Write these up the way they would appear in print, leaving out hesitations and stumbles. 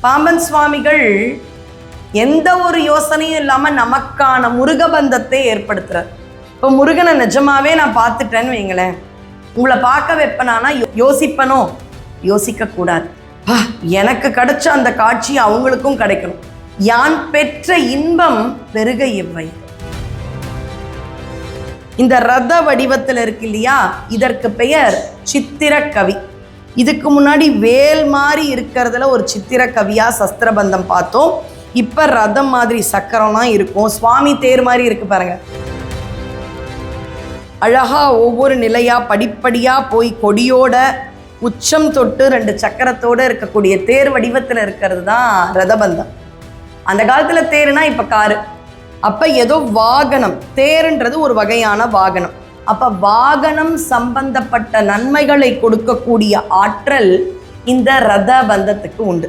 பாம்பன் சுவாமிகள் எந்த ஒரு யோசனையும் இல்லாம நமக்கான முருகபந்தத்தை ஏற்படுத்துறார். இப்போ முருகனை நிஜமாவே நான் பார்த்துட்டேன்னு வைங்களேன், உங்களை பார்க்க வைப்பனானா யோசிப்பனோ? யோசிக்க கூடாது. எனக்கு கிடைச்ச அந்த காட்சி அவங்களுக்கும் கிடைக்கணும். யான் பெற்ற இன்பம் பெருக இவ்வை. இந்த ரத வடிவத்தில் இருக்கு இல்லையா, இதற்கு பெயர் சித்திரக்கவி. இதுக்கு முன்னாடி வேல் மாதிரி இருக்கிறதுல ஒரு சித்திரக்கவியா சஸ்திரபந்தம் பார்த்தோம். இப்ப ரதம் மாதிரி சக்கரம்லாம் இருக்கும், சுவாமி தேர் மாதிரி இருக்கு பாருங்க. அழகா ஒவ்வொரு நிலையா படிப்படியா போய் கொடியோட உச்சம் தொட்டு 2 சக்கரத்தோட இருக்கக்கூடிய தேர் வடிவத்தில் இருக்கிறது தான் ரதபந்தம். அந்த காலத்துல தேருனா இப்ப காரு. அப்ப ஏதோ வாகனம், தேருன்றது ஒரு வகையான வாகனம். அப்ப வாகனம் சம்பந்தப்பட்ட நன்மைகளை கொடுக்கக்கூடிய ஆற்றல் இந்த ரத பந்தத்துக்கு உண்டு.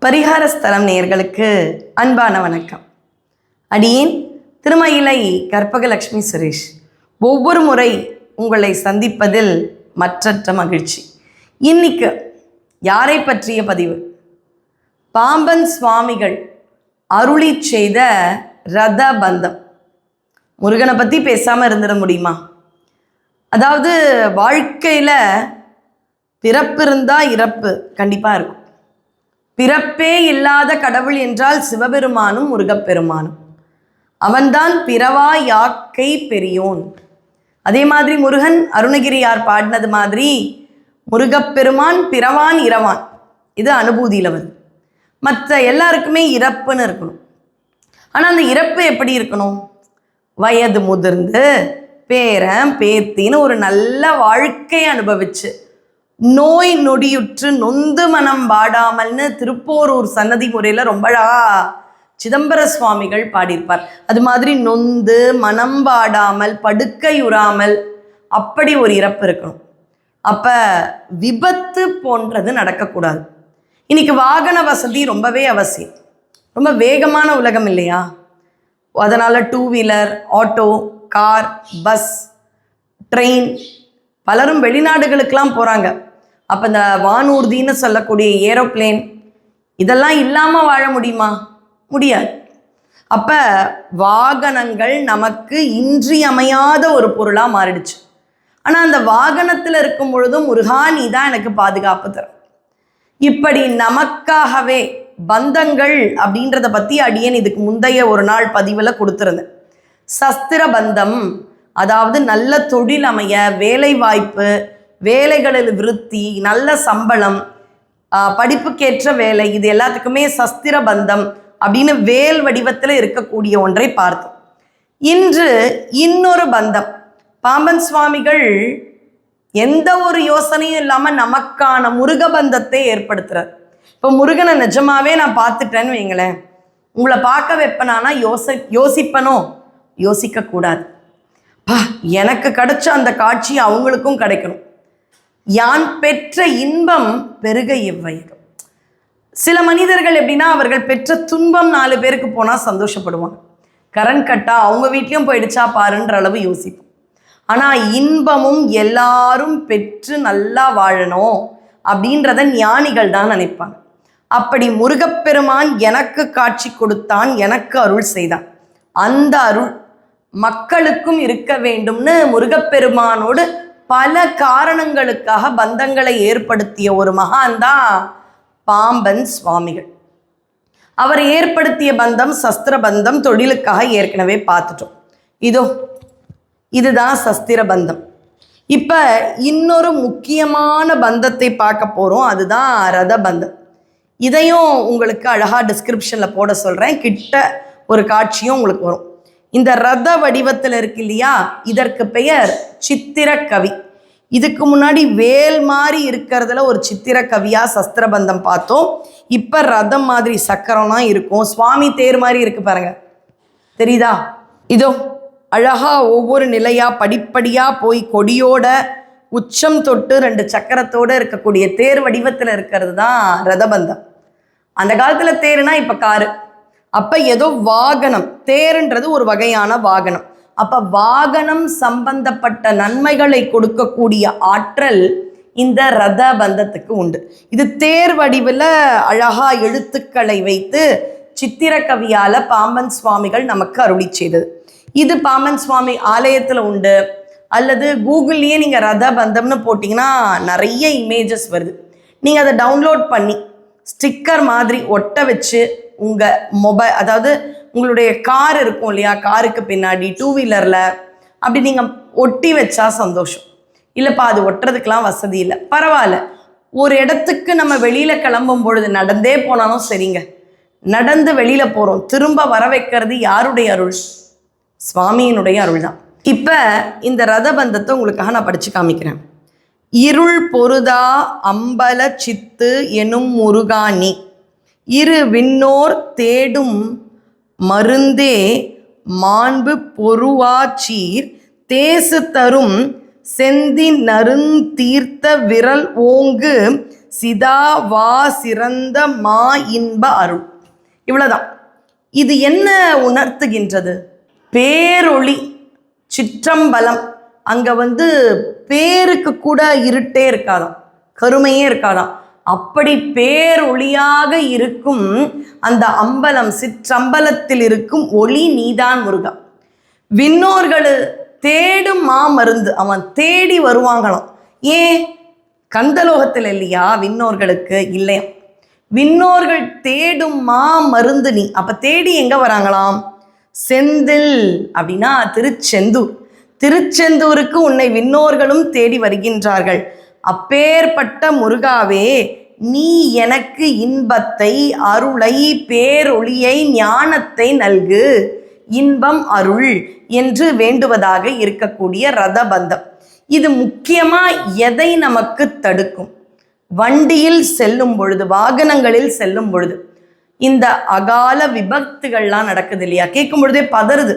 பரிகாரஸ்தலம் நேயர்களுக்கு அன்பான வணக்கம். அடியேன் திருமயிலை கற்பகலட்சுமி சுரேஷ். ஒவ்வொரு முறை உங்களை சந்திப்பதில் மற்றற்ற மகிழ்ச்சி. இன்னைக்கு யாரை பற்றிய பதிவு? பாம்பன் சுவாமிகள் அருளி செய்த ரத பந்தம். முருகனை பற்றி பேசாமல் இருந்துட முடியுமா? அதாவது வாழ்க்கையில் பிறப்பு இருந்தால் இறப்பு கண்டிப்பாக இருக்கும். பிறப்பே இல்லாத கடவுள் என்றால் சிவபெருமானும் முருகப்பெருமானும். அவன்தான் பிறவா யாக்கை பெரியோன். அதே மாதிரி முருகன் அருணகிரியார் பாடினது மாதிரி முருகப்பெருமான் பிறவான் இரவான். இது அனுபூதியில் வருது. மற்ற எல்லாருக்குமே இறப்புன்னு இருக்கணும். ஆனால் அந்த இறப்பு எப்படி இருக்கணும்? வயது முதிர்ந்து பேரன் பேத்தின்னு ஒரு நல்ல வாழ்க்கையை அனுபவிச்சு நோய் நொடியுற்று நொந்து மனம் வாடாமல்னு திருப்போரூர் சன்னதி முறையில் ரொம்ப அழகா சிதம்பர சுவாமிகள் பாடியிருப்பார். அது மாதிரி நொந்து மனம் வாடாமல் படுக்கையுறாமல் அப்படி ஒரு இறப்பு இருக்கணும். அப்போ விபத்து போன்றது நடக்கக்கூடாது. இன்னைக்கு வாகன வசதி ரொம்பவே அவசியம். ரொம்ப வேகமான உலகம் இல்லையா? அதனால் 2 wheeler, auto, car, bus, train, பலரும் வெளிநாடுகளுக்கெல்லாம் போகிறாங்க. அப்போ இந்த வானூர்தின்னு சொல்லக்கூடிய ஏரோப்ளேன் இதெல்லாம் இல்லாமல் வாழ முடியுமா? முடியாது. அப்போ வாகனங்கள் நமக்கு இன்றியமையாத ஒரு பொருளாக மாறிடுச்சு. ஆனால் அந்த வாகனத்தில் இருக்கும் பொழுதும் முருகா நீ தான் எனக்கு பாதுகாப்பு தரும். இப்படி நமக்காகவே பந்தங்கள் அப்படின்றத பற்றி அடியேன் இதுக்கு முந்தைய ஒரு நாள் பதிவில் கொடுத்துருந்தேன். சஸ்திர பந்தம், அதாவது நல்ல தொழில் அமைய, வேலை வாய்ப்பு, வேலைகளில் விருத்தி, நல்ல சம்பளம், படிப்புக்கேற்ற வேலை, இது எல்லாத்துக்குமே சஸ்திர பந்தம் அப்படின்னு வேல் வடிவத்தில் இருக்கக்கூடிய ஒன்றை பார்த்தோம். இன்று இன்னொரு பந்தம். பாம்பன் சுவாமிகள் எந்த ஒரு யோசனையும் இல்லாமல் நமக்கான முருகபந்தத்தை ஏற்படுத்துறார். இப்போ முருகனை நிஜமாவே நான் பார்த்துட்டேன்னு வைங்களேன், உங்களை பார்க்க வைப்பனானா யோசிப்பனோ? யோசிக்க கூடாது. எனக்கு கிடைச்ச அந்த காட்சி அவங்களுக்கும் கிடைக்கணும். யான் பெற்ற இன்பம் பெருக இவ்வை. சில மனிதர்கள் எப்படின்னா, அவர்கள் பெற்ற துன்பம் 4 பேருக்கு போனால் சந்தோஷப்படுவாங்க. கரண்ட் கட்டா அவங்க வீட்லேயும் போயிடுச்சா பாருன்ற அளவு யோசிப்போம். ஆனால் இன்பமும் எல்லாரும் பெற்று நல்லா வாழணும் அப்படின்றத ஞானிகள் தான் நினைப்பாங்க. அப்படி முருகப்பெருமான் எனக்கு காட்சி கொடுத்தான், எனக்கு அருள் செய்தான். அந்த அருள் மக்களுக்கும் இருக்க வேண்டும்னு முருகப்பெருமானோடு பல காரணங்களுக்காக பந்தங்களை ஏற்படுத்திய ஒரு மகான் தான் பாம்பன் சுவாமிகள். அவர் ஏற்படுத்திய பந்தம் சஸ்திர பந்தம். தொழிலுக்காக ஏற்கனவே பார்த்துட்டோம். இதுதான் சஸ்திர பந்தம். இப்போ இன்னொரு முக்கியமான பந்தத்தை பார்க்க போகிறோம். அதுதான் ரத பந்தம். இதையும் உங்களுக்கு அழகாக டிஸ்கிரிப்ஷனில் போட சொல்கிறேன். கிட்ட ஒரு காட்சியும் உங்களுக்கு வரும். இந்த ரத வடிவத்தில் இருக்கு இல்லையா, இதற்கு பெயர் சித்திரக்கவி. இதுக்கு முன்னாடி வேல் மாதிரி இருக்கிறதுல ஒரு சித்திரக்கவியா சஸ்திரபந்தம் பார்த்தோம். இப்போ ரதம் மாதிரி சக்கரம்லாம் இருக்கும், சுவாமி தேர் மாதிரி இருக்கு பாருங்க, தெரியுதா? அழகா ஒவ்வொரு நிலையா படிப்படியா போய் கொடியோட உச்சம் தொட்டு 2 சக்கரத்தோட இருக்கக்கூடிய தேர் வடிவத்தில் இருக்கிறது தான் ரதபந்தம். அந்த காலத்துல தேருனா இப்ப காரு. அப்ப ஏதோ வாகனம், தேருன்றது ஒரு வகையான வாகனம். அப்போ வாகனம் சம்பந்தப்பட்ட நன்மைகளை கொடுக்கக்கூடிய ஆற்றல் இந்த ரத பந்தத்துக்கு உண்டு. இது தேர் வடிவில் அழகா எழுத்துக்களை வைத்து சித்திர கவியால பாம்பன் சுவாமிகள் நமக்கு அருளி செய்தது. இது பாம்பன் சுவாமி ஆலயத்தில் உண்டு. அல்லது கூகுள்லேயே நீங்கள் ரத பந்தம்னு போட்டிங்கன்னா நிறைய இமேஜஸ் வருது. நீங்கள் அதை டவுன்லோட் பண்ணி ஸ்டிக்கர் மாதிரி ஒட்ட வச்சு உங்கள் மொபைல், அதாவது உங்களுடைய கார் இருக்கும் இல்லையா, காருக்கு பின்னாடி டூ வீலரில் அப்படி நீங்கள் ஒட்டி வச்சா சந்தோஷம். இல்லைப்பா அது ஒட்டுறதுக்கெலாம் வசதி இல்லை, பரவாயில்ல. ஒரு இடத்துக்கு நம்ம வெளியில் கிளம்பும் பொழுது நடந்தே போனாலும் சரிங்க, நடந்து வெளியில் போகிறோம், திரும்ப வர வைக்கிறது யாருடைய அருள்? சுவாமியினுடைய அருள் தான். இப்போ இந்த ரதபந்தத்தை உங்களுக்காக நான் படித்து காமிக்கிறேன். இருள் பொருதா அம்பல சித்து எனும் முருகாணி இரு விண்ணோர் தேடும் மருந்தே மாண்பு பொருவாச்சீர் தேசு தரும் செந்தி நருந்தீர்த்த விரல் ஓங்கு சிதா வா சிறந்த மா இன்ப அருள். இவ்வளவுதான். இது என்ன உணர்த்துகின்றது? பேரொளி சிற்றம்பலம். அங்கே பேருக்கு கூட இருட்டே இருக்காதாம், கருமையே இருக்காதாம். அப்படி பேரொளியாக இருக்கும் அந்த அம்பலம், சிற்றம்பலத்தில் இருக்கும் ஒளி நீதான் முருகா. விண்ணோர்கள் தேடும் மாமருந்து, அவன் தேடி வருவாங்களாம். ஏன்? கந்தலோகத்தில் இல்லையா விண்ணோர்களுக்கு? இல்லையா, விண்ணோர்கள் தேடும் மருந்து நீ. அப்போ தேடி எங்கே வராங்களாம்? செந்தில் அப்படின்னா திருச்செந்தூர். திருச்செந்தூருக்கு உன்னை விண்ணோர்களும் தேடி வருகின்றார்கள். அப்பேற்பட்ட முருகாவே, நீ எனக்கு இன்பத்தை, அருளை, பேரொளியை, ஞானத்தை நல்கு, இன்பம் அருள் என்று வேண்டுவதாக இருக்கக்கூடிய ரதபந்தம். இது முக்கியமாக எதை நமக்கு தடுக்கும்? வண்டியில் செல்லும் பொழுது, வாகனங்களில் செல்லும் பொழுது இந்த அகால விபத்துகள்லாம் நடக்குது இல்லையா, கேட்கும் பொழுதே பதறுது.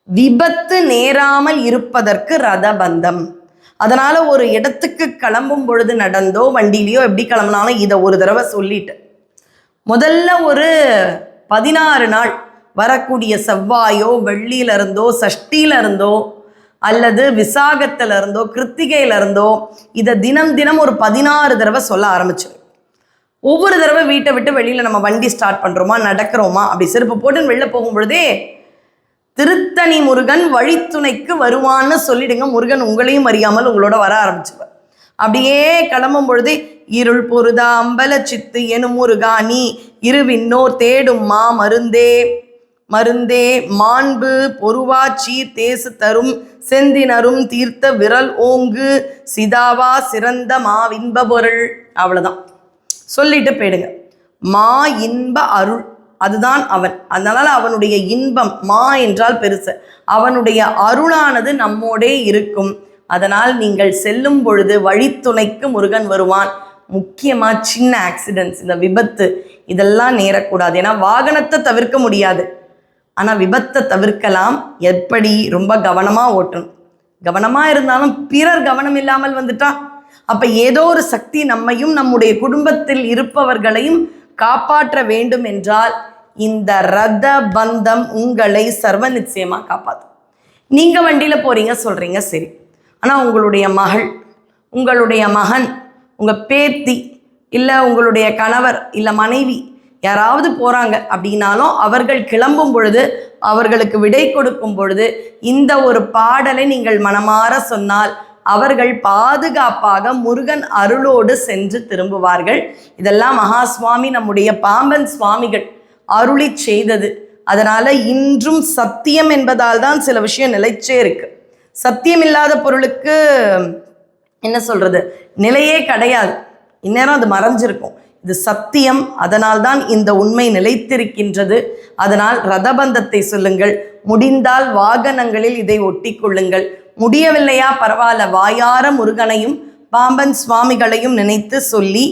விபத்து நேராமல் இருப்பதற்கு ரதபந்தம். அதனால ஒரு இடத்துக்கு கிளம்பும் பொழுது நடந்தோ வண்டியிலையோ எப்படி கிளம்பினாலும் இதை ஒரு தடவை சொல்லிட்டு, முதல்ல ஒரு 16 நாள் வரக்கூடிய செவ்வாயோ வெள்ளியிலிருந்தோ சஷ்டியிலிருந்தோ அல்லது விசாகத்திலிருந்தோ கிருத்திகையிலிருந்தோ இதை தினம் தினம் ஒரு 16 தடவை சொல்ல ஆரம்பிச்சிடும். ஒவ்வொரு தடவை வீட்டை விட்டு வெளியில் நம்ம வண்டி ஸ்டார்ட் பண்ணுறோமா, நடக்கிறோமா, அப்படி செருப்பு போட்டு வெளில போகும் பொழுதே திருத்தணி முருகன் வழித்துணைக்கு வருவான்னு சொல்லிடுங்க. முருகன் உங்களையும் அறியாமல் உங்களோட வர ஆரம்பிச்சுவார். அப்படியே கிளம்பும் பொழுது இருள் பொருதா அம்பல சித்து எனும் முருகா நீ இருவின்னோர் தேடும் மருந்தே மருந்தே மாண்பு பொருவாச்சி தேசு தரும் செந்தினரும் தீர்த்த விரல் ஓங்கு சிதாவா சிறந்த இன்ப பொருள். அவ்வளோதான் சொல்லிட்டு போயிடுங்க. மா இன்ப அருள், அதுதான் அவன். அதனால அவனுடைய இன்பம், மா என்றால் பெருசு, அவனுடைய அருளானது நம்மோடே இருக்கும். அதனால் நீங்கள் செல்லும் பொழுது வழித்துணைக்கு முருகன் வருவான். முக்கியமாக சின்ன ஆக்சிடென்ட்ஸ், இந்த விபத்து இதெல்லாம் நேரக்கூடாது. ஏன்னா வாகனத்தை தவிர்க்க முடியாது, ஆனால் விபத்தை தவிர்க்கலாம். எப்படி? ரொம்ப கவனமாக ஓட்டணும். கவனமாக இருந்தாலும் பிறர் கவனம் இல்லாமல் வந்துட்டா அப்போ ஏதோ ஒரு சக்தி நம்மையும் நம்முடைய குடும்பத்தில் இருப்பவர்களையும் காப்பாற்ற வேண்டும் என்றால் இந்த ரத பந்தம் உங்களை சர்வ நிச்சயமாக காப்பாற்றும். நீங்கள் வண்டியில் போகிறீங்க சொல்கிறீங்க சரி, ஆனால் உங்களுடைய மகள், உங்களுடைய மகன், உங்கள் பேத்தி, இல்லை உங்களுடைய கணவர், இல்லை மனைவி யாராவது போகிறாங்க அப்படின்னாலும் அவர்கள் கிளம்பும் பொழுது, அவர்களுக்கு விடை கொடுக்கும் பொழுது இந்த ஒரு பாடலை நீங்கள் மனமாற சொன்னால் அவர்கள் பாதுகாப்பாக முருகன் அருளோடு சென்று திரும்புவார்கள். இதெல்லாம் மகா சுவாமி நம்முடைய பாம்பன் சுவாமிகள் அருளி செய்தது. அதனால இன்றும் சத்தியம் என்பதால் தான் சில விஷயம் நிலைச்சே இருக்கு. சத்தியம் இல்லாத பொருளுக்கு என்ன சொல்றது, நிலையே கிடையாது. இந்நேரம் அது மறைஞ்சிருக்கும். இது சத்தியம், அதனால்தான் இந்த உண்மை நிலைத்திருக்கின்றது. அதனால் ரதபந்தத்தை சொல்லுங்கள். முடிந்தால் வாகனங்களில் இதை ஒட்டி கொள்ளுங்கள். முடியவில்லையா, பரவாயில்ல, வாயார முருகனையும் பாம்பன் சுவாமிகளையும் நினைத்து சொல்லி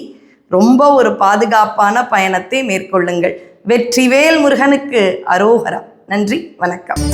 ரொம்ப ஒரு பாதுகாப்பான பயணத்தை மேற்கொள்ளுங்கள். வெற்றிவேல் முருகனுக்கு அரோகரா. நன்றி, வணக்கம்.